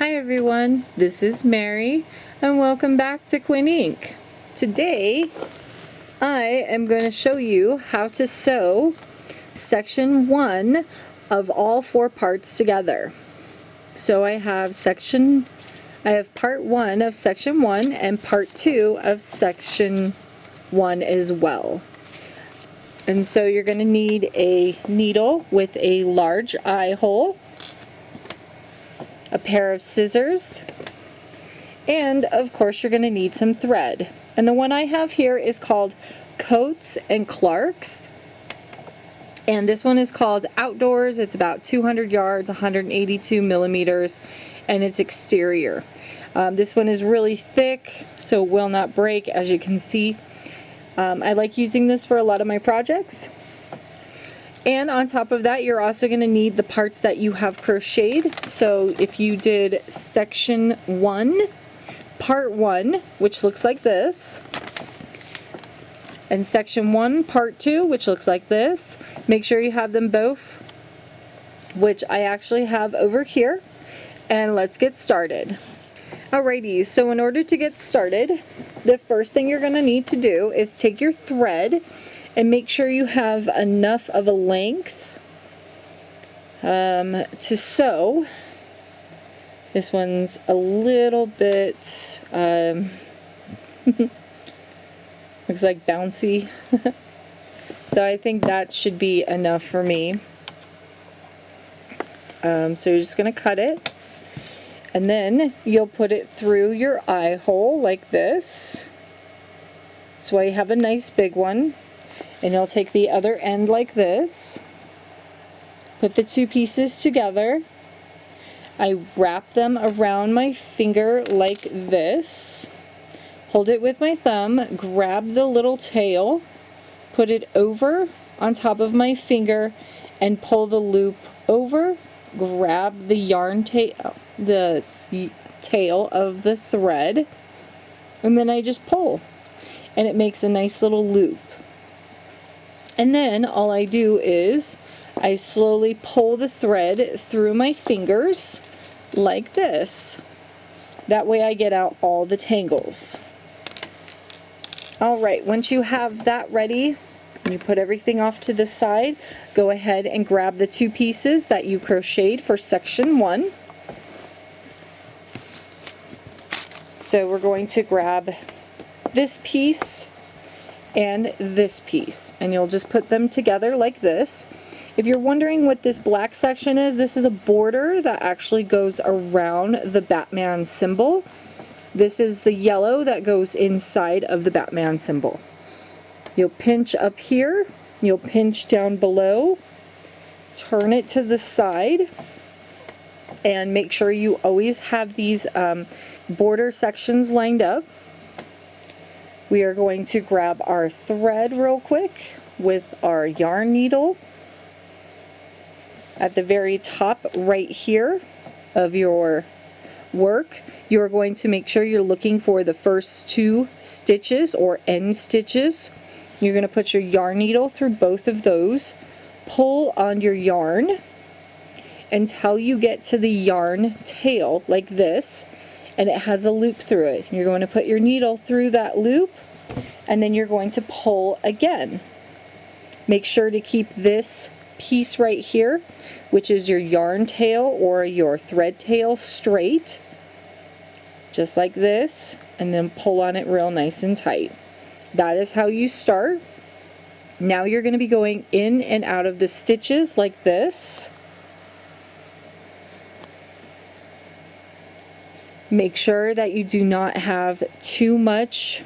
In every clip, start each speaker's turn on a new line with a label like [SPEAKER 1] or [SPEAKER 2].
[SPEAKER 1] Hi everyone, this is Mary and welcome back to Quinn Ink. Today I am going to show you how to sew section 1 of all 4 parts together. So I have part 1 of section 1 and part 2 of section 1 as well. And so you're going to need a needle with a large eye hole, a pair of scissors, and of course you're going to need some thread. And the one I have here is called Coats and Clark's, and this one is called Outdoors. It's about 200 yards, 182 millimeters, and it's exterior. This one is really thick, so it will not break, as you can see. I like using this for a lot of my projects. And on top of that, you're also going to need the parts that you have crocheted. So if you did section 1, part 1, which looks like this, and section 1, part 2, which looks like this, make sure you have them both, which I actually have over here. And let's get started. Alrighty, so in order to get started, the first thing you're going to need to do is take your thread and make sure you have enough of a length to sew. This one's a little bit looks like bouncy. So I think that should be enough for me. So you're just going to cut it, and then you'll put it through your eye hole like this. That's why you have a nice big one. And you'll take the other end like this, put the two pieces together. I wrap them around my finger like this, hold it with my thumb, grab the little tail, put it over on top of my finger, and pull the loop over, grab the yarn tail, the tail of the thread, and then I just pull, and it makes a nice little loop. And then all I do is I slowly pull the thread through my fingers like this. That way I get out all the tangles. Alright, once you have that ready, you put everything off to the side, go ahead and grab the two pieces that you crocheted for section 1. So we're going to grab this piece and this piece, and you'll just put them together like this. If you're wondering what this black section is, this is a border that actually goes around the Batman symbol. This is the yellow that goes inside of the Batman symbol. You'll pinch up here, you'll pinch down below, turn it to the side, and make sure you always have these border sections lined up. We are going to grab our thread real quick with our yarn needle. At the very top right here of your work, you're going to make sure you're looking for the first 2 stitches or end stitches. You're going to put your yarn needle through both of those, pull on your yarn until you get to the yarn tail like this, and it has a loop through it. You're going to put your needle through that loop, and then you're going to pull again. Make sure to keep this piece right here, which is your yarn tail or your thread tail, straight, just like this, and then pull on it real nice and tight. That is how you start. Now you're going to be going in and out of the stitches like this. Make sure that you do not have too much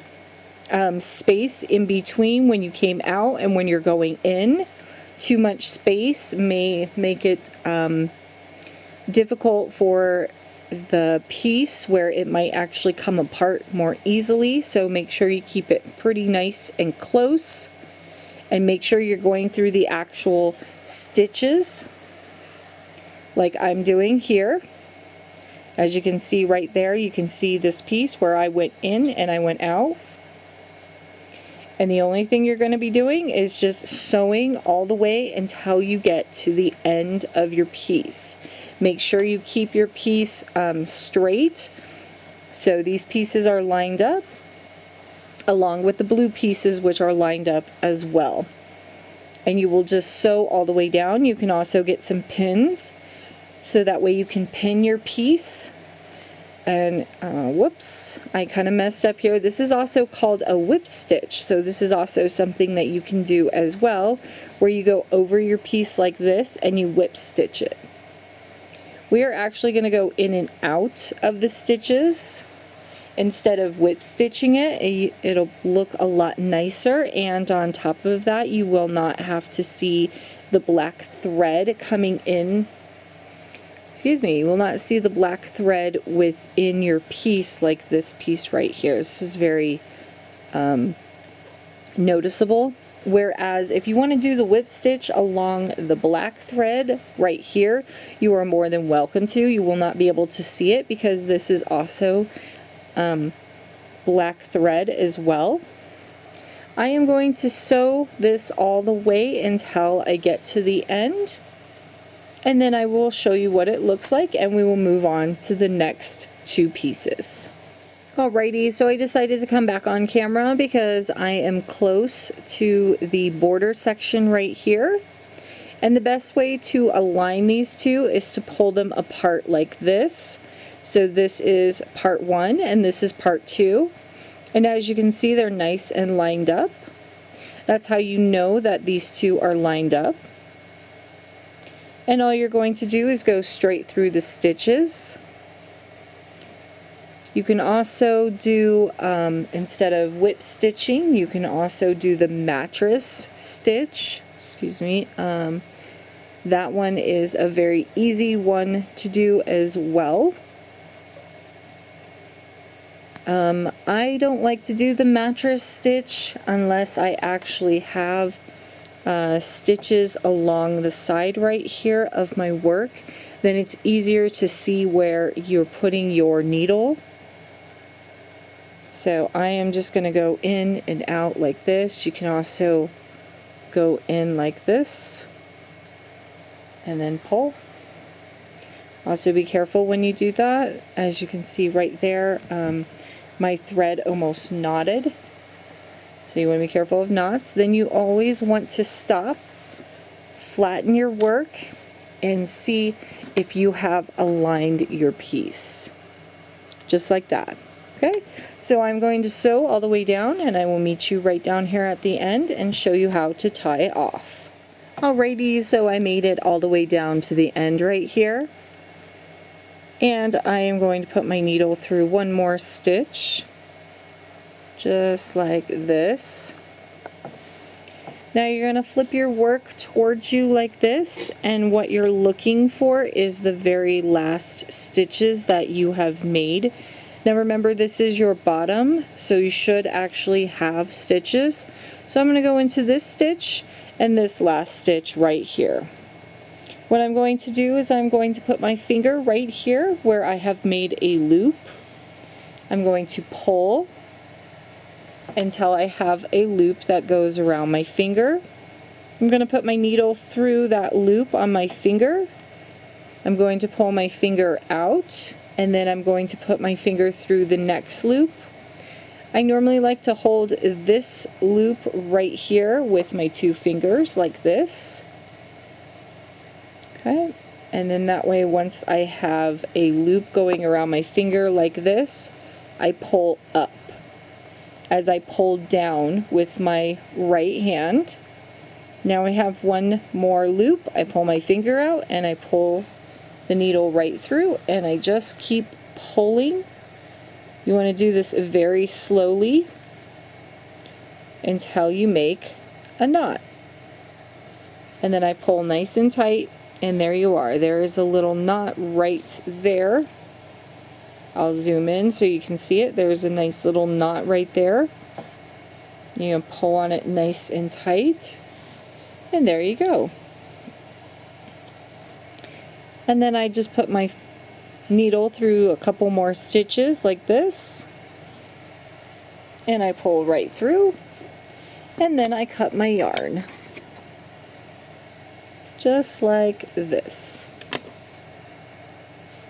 [SPEAKER 1] space in between when you came out and when you're going in. Too much space may make it difficult for the piece where it might actually come apart more easily, so make sure you keep it pretty nice and close, and make sure you're going through the actual stitches like I'm doing here. As you can see right there, you can see this piece where I went in and I went out. And the only thing you're going to be doing is just sewing all the way until you get to the end of your piece. Make sure you keep your piece straight. So these pieces are lined up along with the blue pieces, which are lined up as well. And you will just sew all the way down. You can also get some pins so that way you can pin your piece. And whoops, I kind of messed up here. This is also called a whip stitch. So this is also something that you can do as well, where you go over your piece like this and you whip stitch it. We are actually going to go in and out of the stitches. Instead of whip stitching it, it'll look a lot nicer, and on top of that you will not have to see the black thread coming in. Excuse me, you will not see the black thread within your piece like this piece right here. This is very noticeable. Whereas if you want to do the whip stitch along the black thread right here, you are more than welcome to. You will not be able to see it because this is also black thread as well. I am going to sew this all the way until I get to the end, and then I will show you what it looks like, and we will move on to the next two pieces. Alrighty, so I decided to come back on camera because I am close to the border section right here. And the best way to align these two is to pull them apart like this. So this is part 1 and this is part 2. And as you can see, they're nice and lined up. That's how you know that these two are lined up. And all you're going to do is go straight through the stitches. You can also do, instead of whip stitching, you can also do the mattress stitch. Excuse me. That one is a very easy one to do as well. I don't like to do the mattress stitch unless I actually have stitches along the side right here of my work. Then it's easier to see where you're putting your needle. So I am just going to go in and out like this. You can also go in like this and then pull. Also be careful when you do that. As you can see right there, my thread almost knotted. So you want to be careful of knots. Then you always want to stop, flatten your work, and see if you have aligned your piece. Just like that. Okay, so I'm going to sew all the way down, and I will meet you right down here at the end and show you how to tie off. Alrighty, so I made it all the way down to the end right here. And I am going to put my needle through one more stitch, just like this. Now you're going to flip your work towards you like this, and what you're looking for is the very last stitches that you have made. Now remember, this is your bottom, so you should actually have stitches. So I'm going to go into this stitch and this last stitch right here. What I'm going to do is I'm going to put my finger right here where I have made a loop. I'm going to pull until I have a loop that goes around my finger. I'm going to put my needle through that loop on my finger. I'm going to pull my finger out, and then I'm going to put my finger through the next loop. I normally like to hold this loop right here with my two fingers like this. Okay, and then that way, once I have a loop going around my finger like this, I pull up. As I pull down with my right hand, now I have one more loop. I pull my finger out and I pull the needle right through, and I just keep pulling. You want to do this very slowly until you make a knot. And then I pull nice and tight, and there you are. There is a little knot right there. I'll zoom in so you can see it. There's a nice little knot right there. You can pull on it nice and tight, and there you go. And then I just put my needle through a couple more stitches like this, and I pull right through. and then I cut my yarn. Just like this.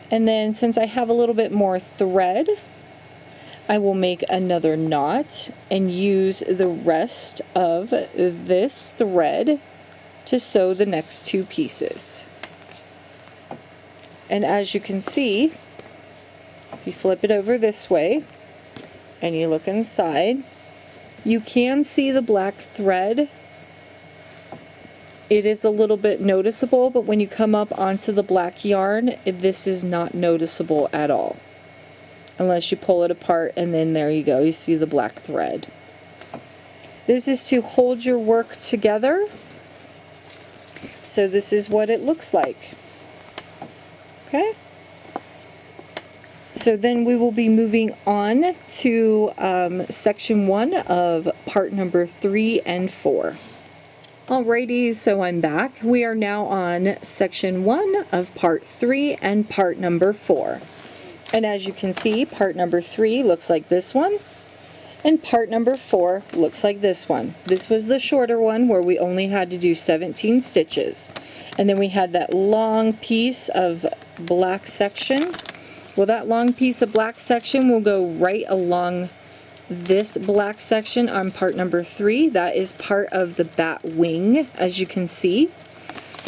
[SPEAKER 1] And then since I have a little bit more thread, I will make another knot and use the rest of this thread to sew the next two pieces. And as you can see, if you flip it over this way and you look inside, you can see the black thread. It is a little bit noticeable, but when you come up onto the black yarn, this is not noticeable at all. Unless you pull it apart, and then there you go, you see the black thread. This is to hold your work together. So this is what it looks like. Okay? So then we will be moving on to section 1 of part number 3 and 4. Alrighty, so I'm back. We are now on section 1 of part 3 and part number 4. And as you can see, part number 3 looks like this one, and part number 4 looks like this one. This was the shorter one where we only had to do 17 stitches. And then we had that long piece of black section. Well, that long piece of black section will go right along this black section on part number 3. That is part of the bat wing, as you can see.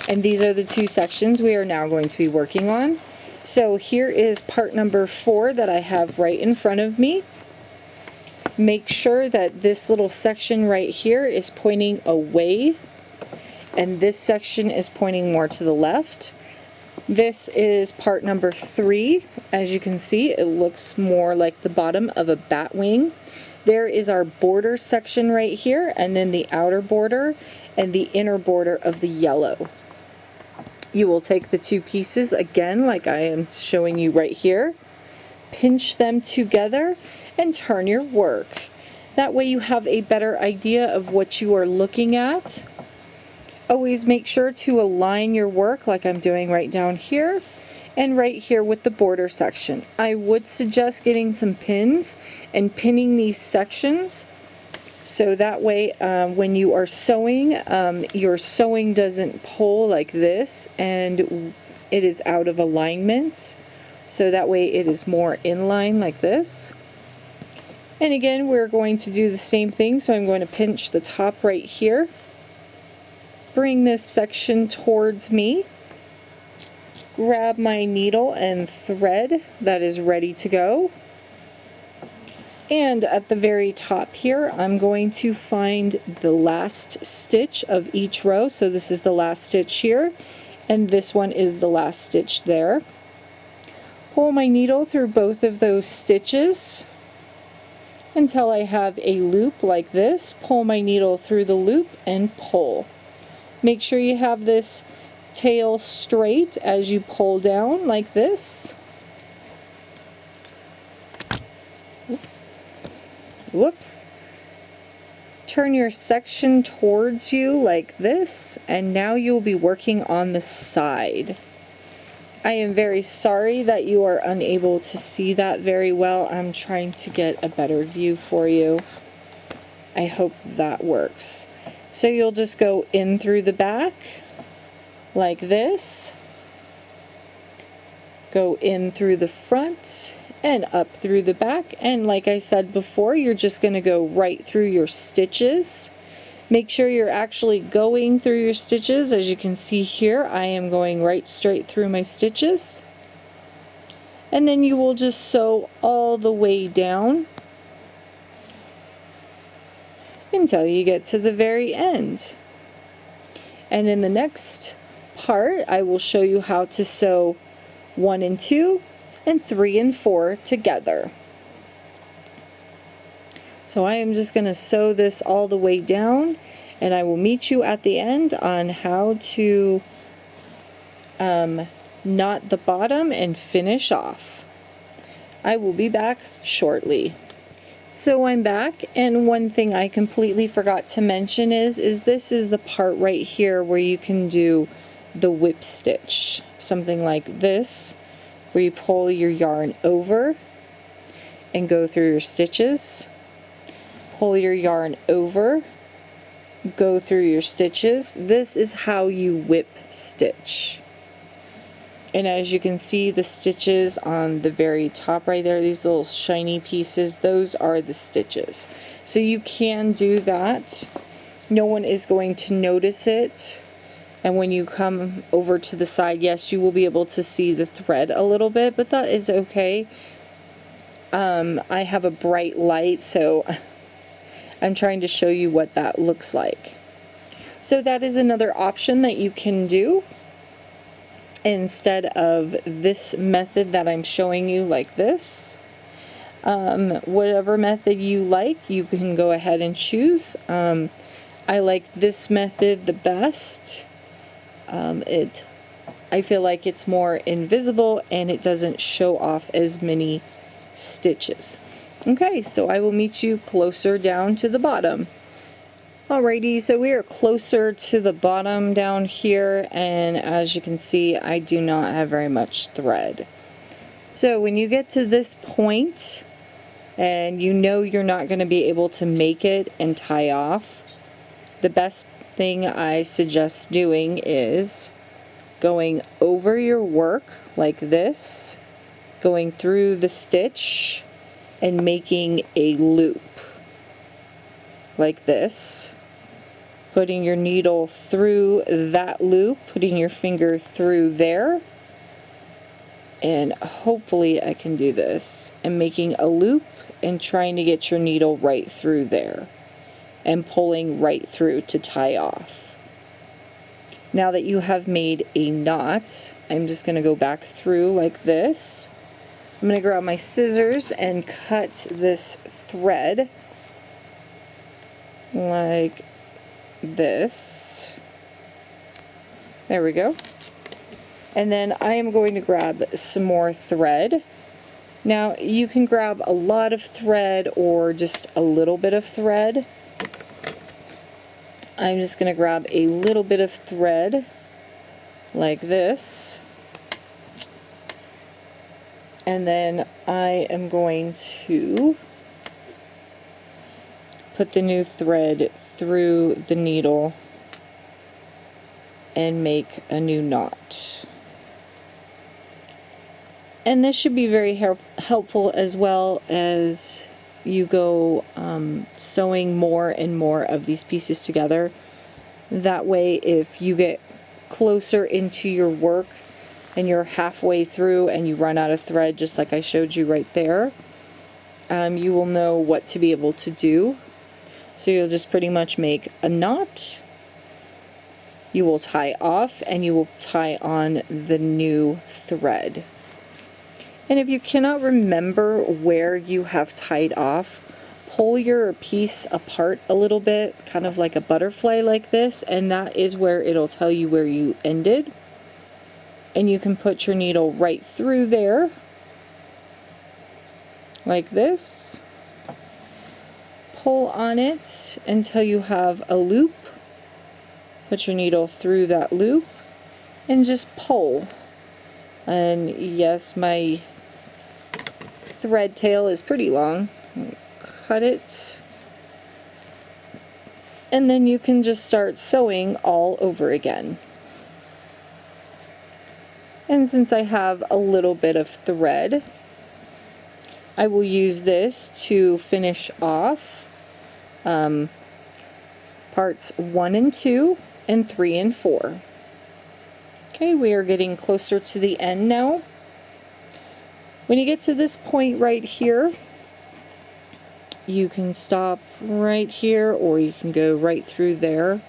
[SPEAKER 1] And these are the two sections we are now going to be working on. So here is part number 4 that I have right in front of me. Make sure that this little section right here is pointing away, and this section is pointing more to the left. This is part number 3. As you can see, it looks more like the bottom of a bat wing. There is our border section right here, and then the outer border and the inner border of the yellow. You will take the two pieces again, like I am showing you right here, pinch them together, and turn your work. That way you have a better idea of what you are looking at. Always make sure to align your work like I'm doing right down here and right here with the border section. I would suggest getting some pins and pinning these sections so that way when you are sewing, your sewing doesn't pull like this and it is out of alignment. So that way it is more in line like this. And again, we're going to do the same thing, so I'm going to pinch the top right here. Bring this section towards me. Grab my needle and thread that is ready to go. And at the very top here, I'm going to find the last stitch of each row. So this is the last stitch here, and this one is the last stitch there. Pull my needle through both of those stitches until I have a loop like this. Pull my needle through the loop and pull. Make sure you have this tail straight as you pull down like this. Whoops. Turn your section towards you like this, and now you'll be working on the side. I am very sorry that you are unable to see that very well. I'm trying to get a better view for you. I hope that works. So you'll just go in through the back like this, go in through the front and up through the back, and like I said before, you're just going to go right through your stitches. Make sure you're actually going through your stitches. As you can see here, I am going right straight through my stitches. And then you will just sew all the way down until you get to the very end. And in the next part, I will show you how to sew 1 and 2 and 3 and 4 together. So I am just going to sew this all the way down, and I will meet you at the end on how to knot the bottom and finish off. I will be back shortly. So I'm back, and one thing I completely forgot to mention is this is the part right here where you can do the whip stitch. Something like this, where you pull your yarn over and go through your stitches. Pull your yarn over go through your stitches. This is how you whip stitch. And as you can see, the stitches on the very top right there, these little shiny pieces, those are the stitches. So you can do that. No one is going to notice it. And when you come over to the side, yes, you will be able to see the thread a little bit, but that is okay. I have a bright light, so I'm trying to show you what that looks like. So that is another option that you can do instead of this method that I'm showing you like this. Whatever method you like, you can go ahead and choose. I like this method the best. I feel like it's more invisible and it doesn't show off as many stitches. Okay, so I will meet you closer down to the bottom. Alrighty, so we are closer to the bottom down here, and as you can see, I do not have very much thread. So when you get to this point and you know you're not going to be able to make it and tie off, the best thing I suggest doing is going over your work like this, going through the stitch and making a loop like this, putting your needle through that loop, putting your finger through there, and hopefully I can do this, and making a loop and trying to get your needle right through there and pulling right through to tie off. Now that you have made a knot, I'm just going to go back through like this. I'm going to grab my scissors and cut this thread like this. There we go. And then I am going to grab some more thread. Now you can grab a lot of thread or just a little bit of thread. I'm just going to grab a little bit of thread like this. And then I am going to put the new thread through the needle and make a new knot. And this should be very helpful as well as you go sewing more and more of these pieces together. That way, if you get closer into your work and you're halfway through and you run out of thread, just like I showed you right there, you will know what to be able to do. So you'll just pretty much make a knot, you will tie off, and you will tie on the new thread. And if you cannot remember where you have tied off, pull your piece apart a little bit, kind of like a butterfly like this, and that is where it'll tell you where you ended. And you can put your needle right through there, like this. Pull on it until you have a loop. Put your needle through that loop and just pull. And yes, my thread tail is pretty long. Cut it. And then you can just start sewing all over again. And since I have a little bit of thread, I will use this to finish off parts 1 and 2 and 3 and 4. Okay, we are getting closer to the end now. When you get to this point right here, you can stop right here or you can go right through there,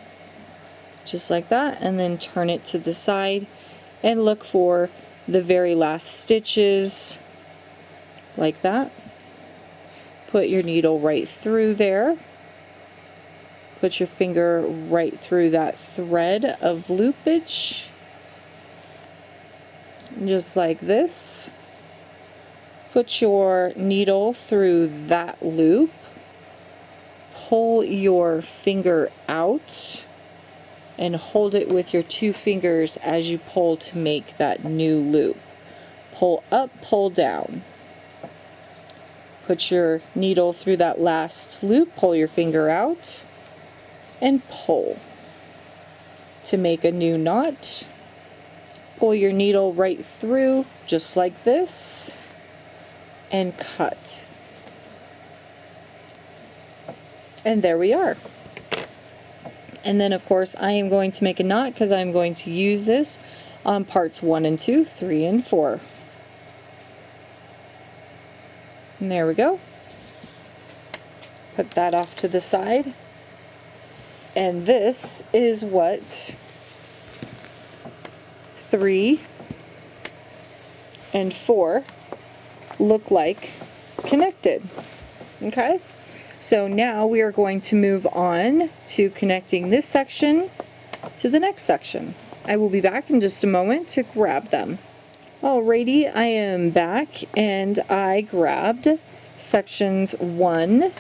[SPEAKER 1] just like that, and then turn it to the side and look for the very last stitches, like that. Put your needle right through there. Put your finger right through that thread of loopage, just like this. Put your needle through that loop. Pull your finger out and hold it with your 2 fingers as you pull to make that new loop. Pull up, pull down. Put your needle through that last loop, pull your finger out, and pull to make a new knot. Pull your needle right through just like this and cut. And there we are. And then of course I am going to make a knot because I'm going to use this on parts 1 and 2, 3 and 4. And there we go. Put that off to the side. And this is what 3 and 4 look like connected. Okay? So now we are going to move on to connecting this section to the next section. I will be back in just a moment to grab them. Alrighty, I am back and I grabbed sections 1,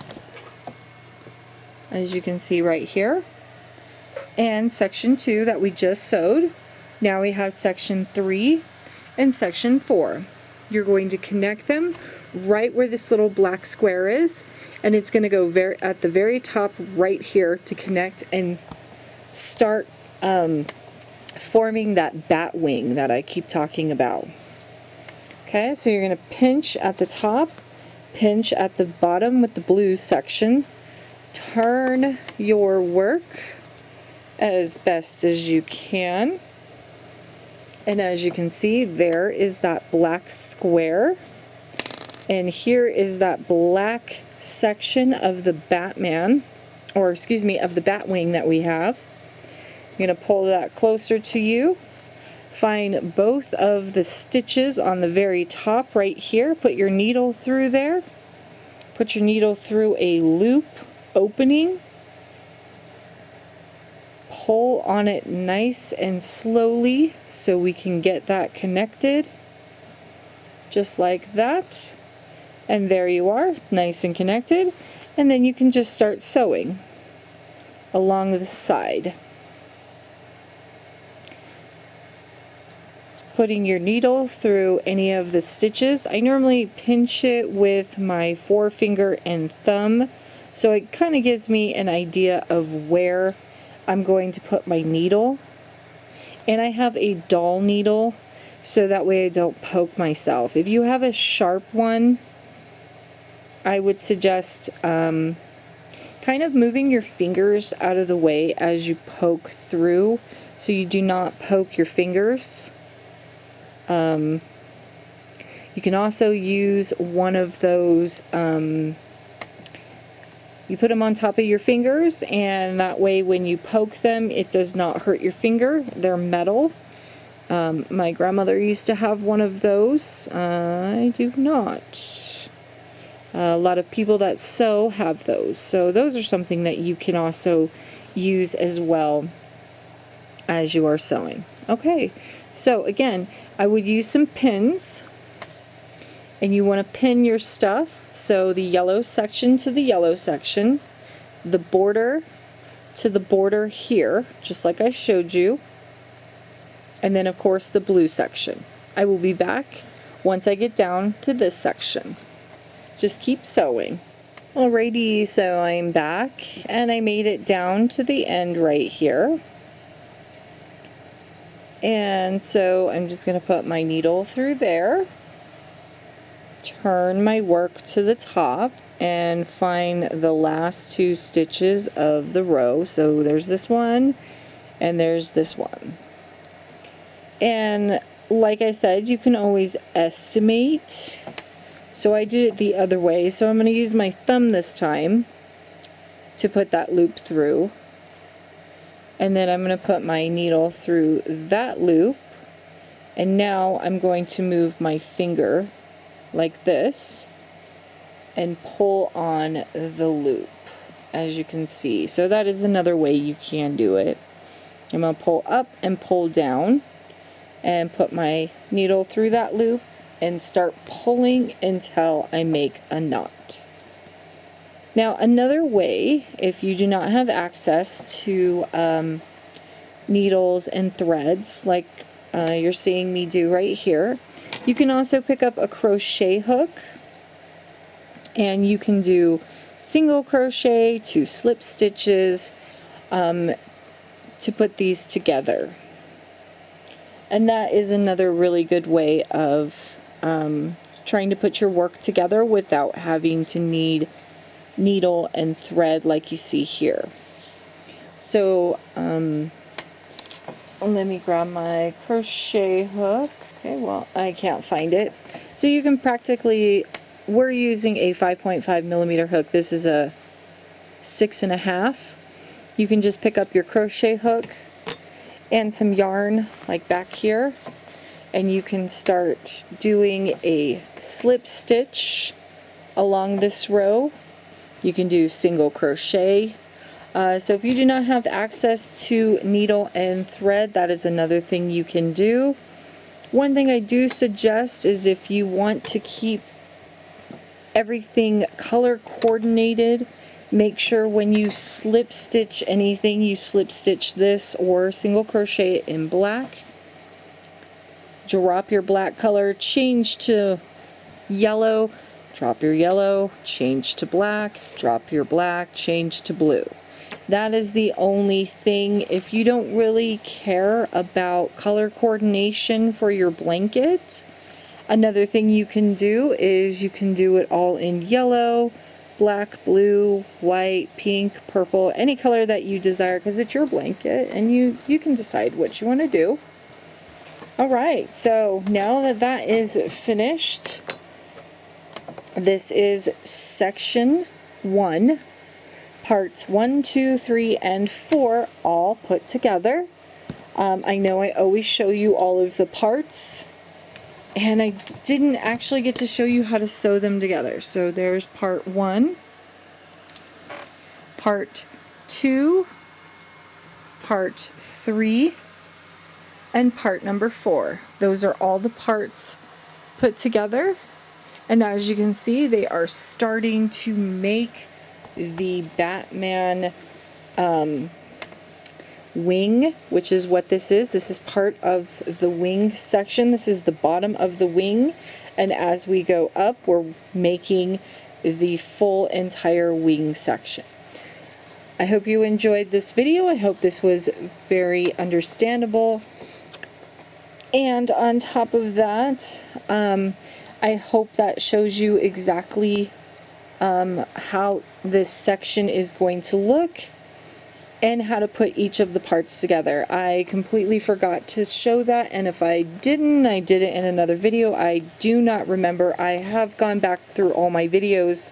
[SPEAKER 1] as you can see right here, and section 2 that we just sewed. Now we have section 3 and section 4. You're going to connect them right where this little black square is, and it's going to go at the very top right here to connect and start forming that bat wing that I keep talking about. Okay, so you're going to pinch at the top, pinch at the bottom with the blue section, turn your work as best as you can, and as you can see, there is that black square, and here is that black section of the Batman, or excuse me, of the bat wing that we have. I'm going to pull that closer to you. Find both of the stitches on the very top right here. Put your needle through there. Put your needle through a loop opening. Pull on it nice and slowly so we can get that connected. Just like that. And there you are, nice and connected. And then you can just start sewing along the side. Putting your needle through any of the stitches. I normally pinch it with my forefinger and thumb, so it kind of gives me an idea of where I'm going to put my needle. And I have a dull needle, so that way I don't poke myself. If you have a sharp one, I would suggest kind of moving your fingers out of the way as you poke through, so you do not poke your fingers. You can also use one of those, you put them on top of your fingers, and that way when you poke them it does not hurt your finger. They're metal. My grandmother used to have one of those. I do not. A lot of people that sew have those, so those are something that you can also use as well as you are sewing. Okay, so again, I would use some pins, and you want to pin your stuff, so the yellow section to the yellow section, the border to the border here, just like I showed you, and then of course the blue section. I will be back once I get down to this section. Just keep sewing. Alrighty, so I'm back, and I made it down to the end right here. And so I'm just going to put my needle through there, turn my work to the top, and find the last 2 stitches of the row. So there's this one, and there's this one. And like I said, you can always estimate. So I did it the other way, so I'm going to use my thumb this time to put that loop through. And then I'm going to put my needle through that loop, and now I'm going to move my finger like this and pull on the loop, as you can see. So that is another way you can do it. I'm going to pull up and pull down and put my needle through that loop and start pulling until I make a knot. Now another way, if you do not have access to needles and threads like you're seeing me do right here, you can also pick up a crochet hook, and you can do single crochet to slip stitches. to put these together. And that is another really good way of trying to put your work together without having to need needle and thread like you see here. So let me grab my crochet hook. Okay, well, I can't find it. So you can practically, we're using a 5.5 millimeter hook. This is a 6.5. You can just pick up your crochet hook and some yarn like back here, and you can start doing a slip stitch along this row. You can do single crochet. So if you do not have access to needle and thread, that is another thing you can do. One thing I do suggest is if you want to keep everything color coordinated, make sure when you slip stitch anything, you slip stitch this or single crochet it in black. Drop your black color, change to yellow, drop your yellow, change to black, drop your black, change to blue. That is the only thing. If you don't really care about color coordination for your blanket, another thing you can do is you can do it all in yellow, black, blue, white, pink, purple, any color that you desire, because it's your blanket and you can decide what you want to do. Alright, so now that that is finished, this is section 1. Parts 1, 2, 3, and 4 all put together. I know I always show you all of the parts, and I didn't actually get to show you how to sew them together. So there's part 1, part 2, part 3, and part number 4. Those are all the parts put together, and as you can see, they are starting to make the Batman wing, which is what this is. This is part of the wing section. This is the bottom of the wing, and as we go up, we're making the full entire wing section. I hope you enjoyed this video. I hope this was very understandable, and on top of that, I hope that shows you exactly how this section is going to look and how to put each of the parts together. I completely forgot to show that, and if I didn't, I did it in another video. I do not remember. I have gone back through all my videos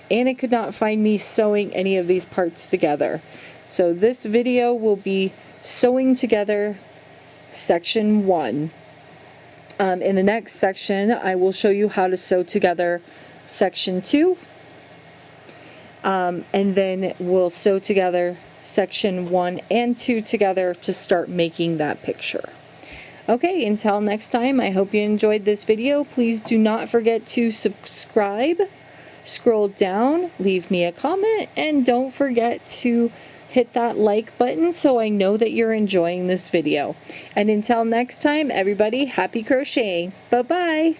[SPEAKER 1] and it could not find me sewing any of these parts together. So this video will be sewing together section 1. In the next section, I will show you how to sew together section 2, and then we'll sew together section 1 and 2 together to start making that picture. Okay, until next time, I hope you enjoyed this video. Please do not forget to subscribe, scroll down, leave me a comment, and don't forget to hit that like button so I know that you're enjoying this video. And until next time, everybody, happy crocheting. Bye-bye.